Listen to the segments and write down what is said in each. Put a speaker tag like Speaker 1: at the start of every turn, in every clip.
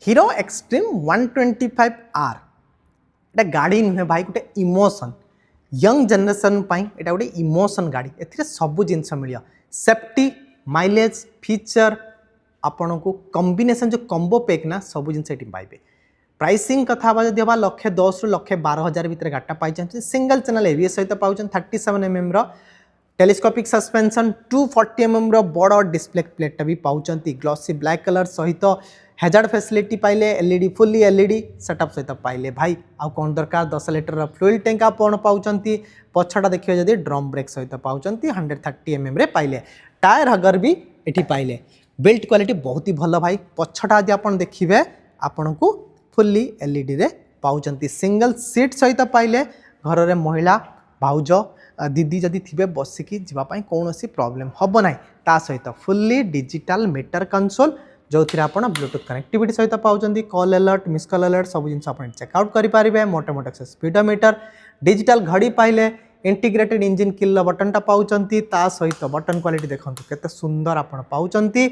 Speaker 1: Hero extreme 125R एटा गाड़ी नुहे भाई गोटे इमोशन यंग जनरेशन एटा गोटे इमोशन गाड़ी ए सब जिनस मिल सेफ्टी माइलेज फीचर आपण को कॉम्बिनेशन जो कॉम्बो पैक ना सब जिन पाइबे प्राइसिंग कथा जब हम 110 ରୁ 112,000 भितर गाटा पाई सिंगल चैनल एबीएस सहित पाँच 37mm टेलीस्कोपिक सस्पेंशन 240mm बड़ डिस्प्ले प्लेट भी पाँच ग्लॉसी ब्लैक कलर सहित हैजार्ड फैसिलिटी पाइले एलईडी फुल्ली एलईडी सेटअप सहित पाइले भाई आउ कौन दरकार 10 लिटर फ्यूल टैंक आपण पाँच पछटा देखिए जदि ड्रम ब्रेक सहित पाँच 130mm रे पाइले टायर हगर भी एठी पाइले बिल्ट क्वालिटी बहुत ही भल भाई पछटा यदि आप देखिए आपण को फुल्ली एलईडी रे पाउचंती सिंगल सीट सहित पाइले घर रे महिला भाउज दीदी जदि थिबे बसिकी जीवाई कौन प्रॉब्लम हम ना ता सहित फुल्ली डिजिटल मीटर कंसोल जो थी आप ब्लूटूथ कनेक्टिविटी सहित पाउचंती call alert miss call alert सब जिन चेकआउट करेंगे मोटे मोटे स्पीडोमीटर डिजिटल घड़ी पाइले इंटीग्रेटेड इंजिन किल बटन टा पाउचंती ता सहित बटन क्वालिटी देखो केते सुंदर आपण पाउचंती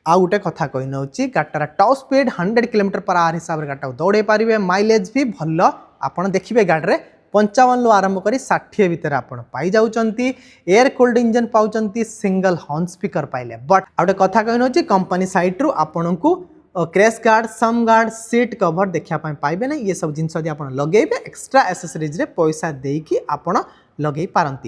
Speaker 1: आउ गोटे कथा कही नौ गाटार टॉप स्पीड 100 km/h हिसाब से गाटा दौड़े पारे माइलेज भी भल आपड़ देखिए गाड़ी में 55 रू आरंभ कर 60 भितर आपड़ पाई जाउचंती एयर कूल्ड इंजन पाउचंती सिंगल हॉर्न स्पीकर पाइले बट आउ गोटे कथा कही नौ कंपनी साइड रू आपन को क्रैश गार्ड सम गार्ड सीट कवर देखा पाइबे ना ये सब जिन आप लगे एक्सट्रा एसेसरीज रे पैसा देकी आपड़ लगे पारंती।